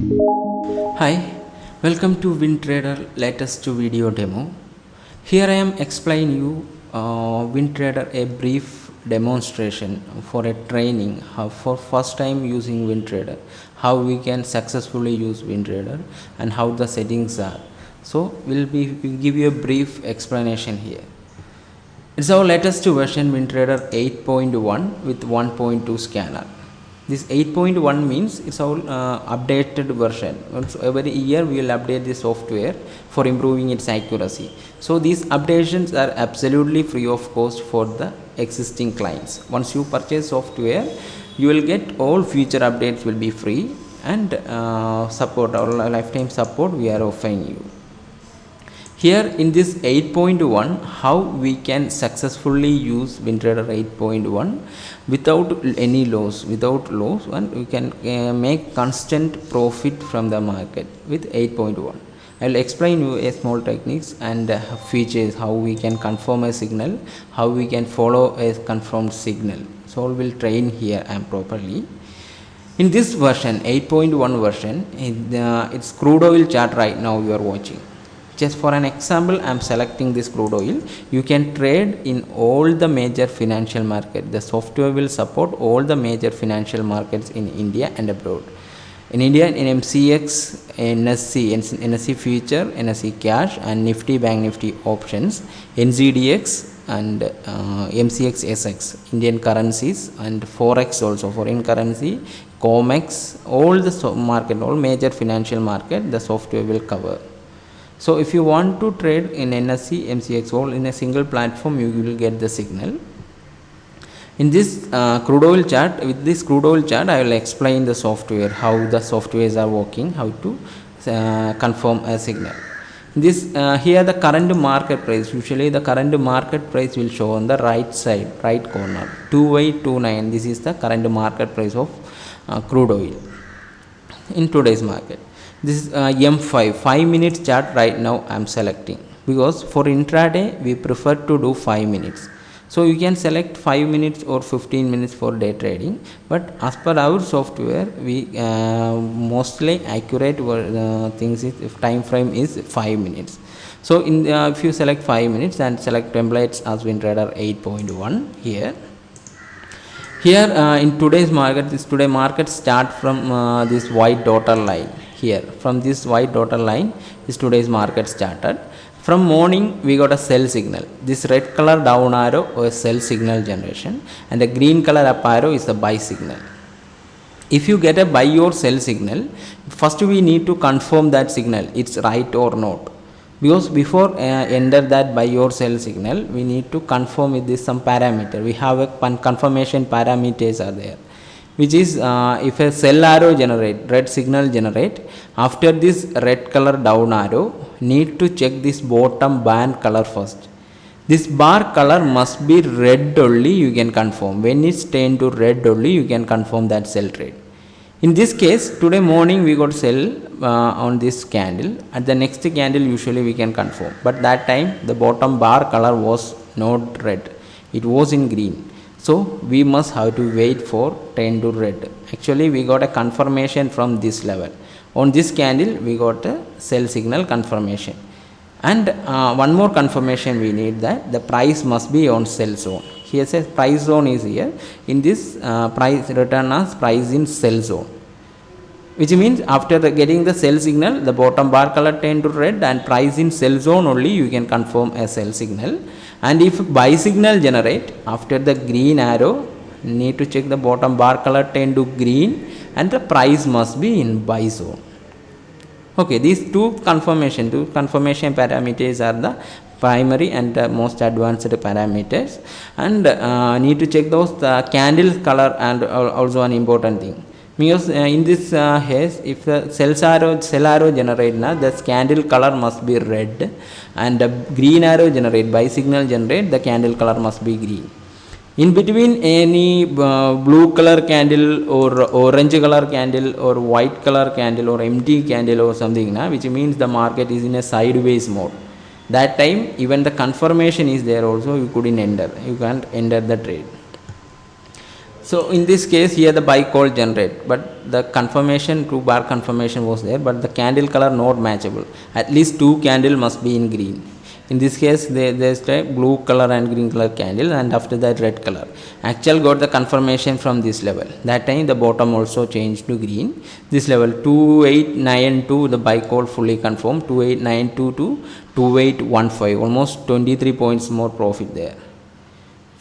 Hi, welcome to WinTrader latest video demo. Here I am explaining you WinTrader a brief demonstration for a training how for first time using WinTrader, how we can successfully use WinTrader and how the settings are. So we'll give you a brief explanation here. It's our latest version WinTrader 8.1 with 1.2 scanner. This 8.1 means it's our updated version. So every year we will update the software for improving its accuracy. So these updations are absolutely free of cost for the existing clients. Once you purchase software, you will get all future updates will be free, and support or lifetime support we are offering you. Here in this 8.1, how we can successfully use WinTrader 8.1 without any loss, and we can make constant profit from the market with 8.1. I will explain you a small techniques and features, how we can confirm a signal, how we can follow a confirmed signal. So we will train here and properly. In this version 8.1 version, it's crude oil chart right now you are watching. Just for an example, I am selecting this crude oil. You can trade in all the major financial markets. The software will support all the major financial markets in India and abroad. In India, in MCX, NSE future, NSE cash, and Nifty Bank Nifty options, NZDX and MCX SX, Indian currencies, and Forex also, foreign currency, COMEX, all the market, all major financial market, the software will cover. So if you want to trade in NSE, MCX all in a single platform, you will get the signal. In this crude oil chart, with this crude oil chart, I will explain the software, how the softwares are working, how to confirm a signal. This here the current market price, usually the current market price will show on the right side, right corner, 2829. This is the current market price of crude oil in today's market. This is M5 5 minutes chart. Right now I am selecting, because for intraday we prefer to do 5 minutes. So you can select 5 minutes or 15 minutes for day trading, but as per our software, we mostly accurate things is, if time frame is 5 minutes. So in if you select 5 minutes and select templates as WinTrader 8.1 here. Here in today's market, today market start from this white dotted line. Here from this white dotted line is today's market started. From morning we got a sell signal. This red color down arrow was sell signal generation, and the green color up arrow is the buy signal. If you get a buy or sell signal, first we need to confirm that signal it's right or not, because before enter that buy or sell signal, we need to confirm with this some parameter. We have a confirmation parameters are there, which is if a sell arrow generate, red signal generate, after this red color down arrow, need to check this bottom band color first. This bar color must be red only, you can confirm. When it's turned to red only, you can confirm that sell trade. In this case, today morning we got sell on this candle. At the next candle usually we can confirm, but that time the bottom bar color was not red, it was in green. So we must have to wait for turn to red. Actually we got a confirmation from this level. On this candle we got a sell signal confirmation, and one more confirmation we need, that the price must be on sell zone. Here says price zone is here. In this price return as price in sell zone, which means after getting the sell signal, the bottom bar color turn to red, and price in sell zone only you can confirm a sell signal. And if buy signal generate, after the green arrow, need to check the bottom bar color turn to green, and the price must be in buy zone. Okay, these two confirmation parameters are the primary and most advanced parameters, and need to check those candle color, and also an important thing, because in this case, if the sell arrow generate now, the candle color must be red, and the green arrow generate, buy signal generate, the candle color must be green. In between any blue color candle or orange color candle or white color candle or empty candle or something, which means the market is in a sideways mode. That time even the confirmation is there also, you couldn't enter, you can't enter the trade. So in this case here the buy call generate, but the confirmation, two bar confirmation was there, but the candle color not matchable. At least two candle must be in green. In this case there's a blue color and green color candle, and after that red color. Actual got the confirmation from this level. That time the bottom also changed to green. This level 2892 the buy call fully confirmed. 2892 to 2815, almost 23 points more profit there.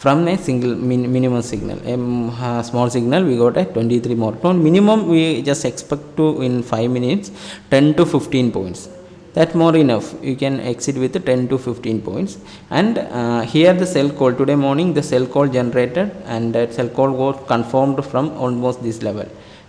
From a single minimum signal, a small signal, we got a 23 more. Minimum we just expect to in 5 minutes 10 to 15 points. That more enough. You can exit with 10 to 15 points. And here the sell call today morning, the sell call generated, and that sell call got confirmed from almost this level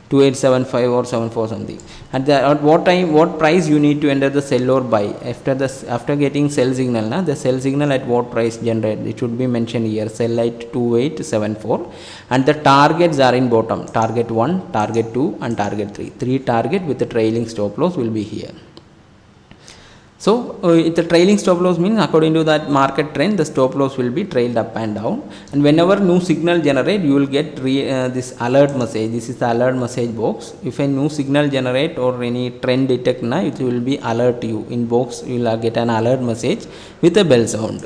2875 or 74 something. At what time, what price you need to enter the sell or buy after getting sell signal na, the sell signal at what price generate, it should be mentioned here. Sell at 2874, and the targets are in bottom. Target 1, target 2 and target 3. 3 target with the trailing stop loss will be here. So the trailing stop loss means according to that market trend the stop loss will be trailed up and down, and whenever new signal generate you will get this alert message. This is the alert message box. If a new signal generate or any trend detect na, it will be alert you in box. You will get an alert message with a bell sound.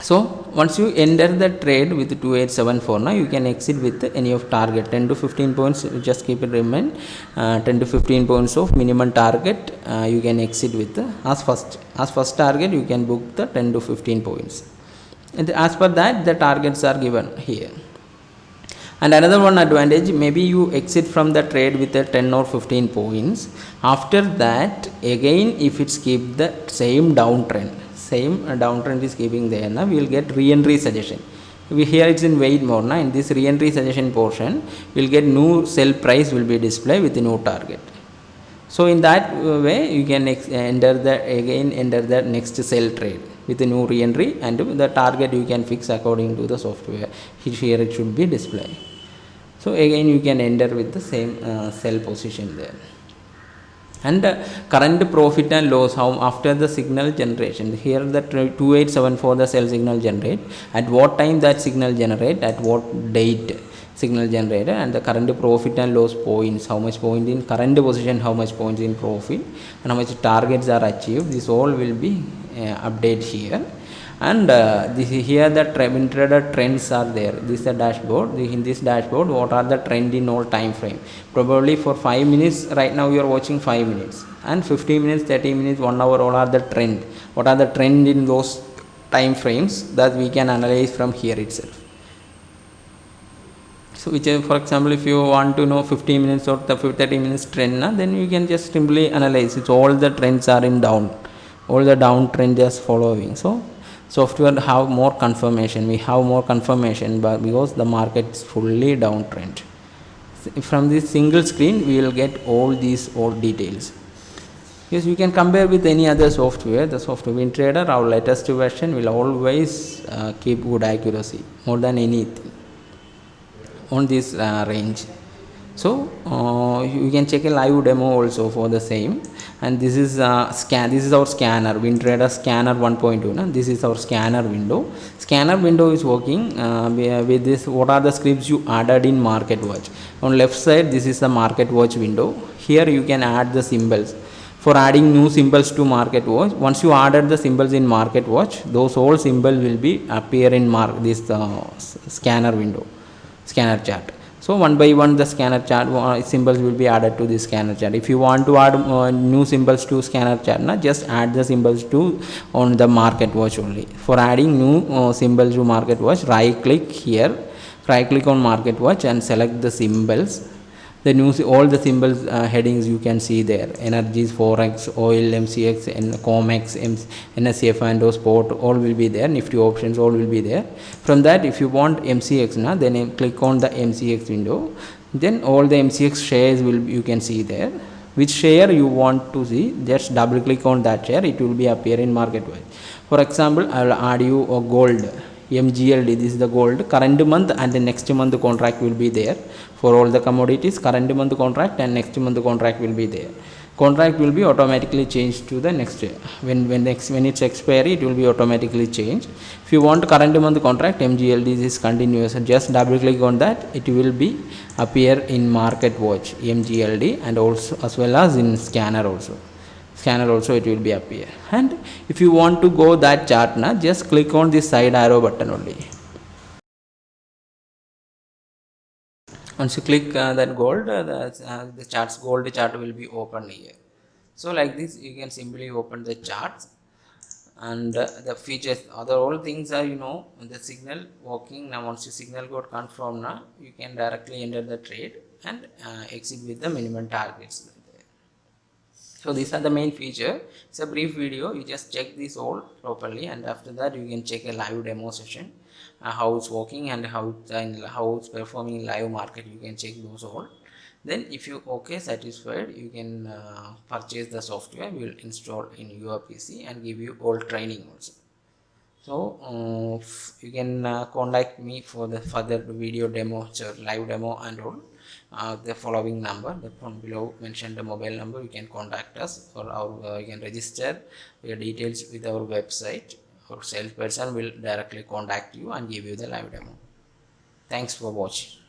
So once you enter the trade with 2874 now, you can exit with any of target 10 to 15 points. Just keep it remain 10 to 15 points of minimum target. You can exit with as first target. You can book the 10 to 15 points, and as per that the targets are given here. And another one advantage, maybe you exit from the trade with a 10 or 15 points. After that again, if it's keep the same downtrend is keeping there now, we will get re-entry suggestion. Here it's in wait mode now. In this re-entry suggestion portion, we'll get new sell price will be displayed with no target. So in that way you can enter the next sell trade with a new re-entry, and the target you can fix according to the software. Here it should be displayed. So again you can enter with the same sell position there. And current profit and loss, how after the signal generation, here the 2874 the sell signal generate, at what time that signal generate, at what date signal generated, and the current profit and loss points, how much point in current position, how much points in profit, and how much targets are achieved. This all will be update here. And here the trader trends are there. This is the dashboard. In this dashboard, what are the trend in all time frame? Probably for 5 minutes, right now you are watching 5 minutes, and 15 minutes, 30 minutes, 1 hour, all are the trend. What are the trend in those time frames that we can analyze from here itself. So which, for example, if you want to know 15 minutes or 30 minutes trend, then you can just simply analyze it. All the trends are in down, all the downtrend is following. So software have more confirmation. We have more confirmation, but because the market is fully downtrend. From this single screen we will get all these details. Yes, you can compare with any other software. The software WinTrader, our latest version, will always keep good accuracy more than anything on this range. So you can check a live demo also for the same. And this is this is our scanner, WinTrader Scanner 1.2. This is our scanner window. Scanner window is working with this. What are the scripts you added in MarketWatch? On left side, this is the MarketWatch window. Here you can add the symbols. For adding new symbols to MarketWatch, once you added the symbols in MarketWatch, those all symbols will be appear in this scanner window, scanner chart. So one by one the scanner chart symbols will be added to this scanner chart. If you want to add new symbols to scanner chart, just add the symbols to on the MarketWatch only. For adding new symbols to MarketWatch, right click here, right click on MarketWatch and select the symbols. The new all the symbols headings you can see there: energies, forex, oil, MCX, and COMEX, NSE, F&O, sport, all will be there. Nifty options, all will be there. From that, if you want MCX then click on the MCX window. Then all the MCX shares you can see there. Which share you want to see, just double click on that share, it will be appear in MarketWatch. For example, I will add you a gold, MGLD. This is the gold. Current month and the next month contract will be there. For all the commodities, current month contract and next month contract will be there. contract will be automatically changed to the next year. When it's expiry, it will be automatically changed. If you want current month contract, MGLD is continuous, just double click on that, it will be appear in Market Watch MGLD, and also as well as in scanner also it will be appear. And if you want to go that chart now, just click on this side arrow button only. Once you click that gold, the charts gold chart will be open here. So like this you can simply open the charts, and the features, other all things are, the signal working. Now once your signal got confirmed, now you can directly enter the trade and exit with the minimum targets. So these are the main feature. It's a brief video, you just check this all properly, and after that you can check a live demo session, how it's working and how it's performing in live market. You can check those all. Then if you satisfied, you can purchase the software. We will install in your PC and give you all training also. So you can contact me for the further video demo, live demo and all. The following number, the from below mentioned the mobile number, you can contact us, or you can register your details with our website. Our salesperson will directly contact you and give you the live demo. Thanks for watching.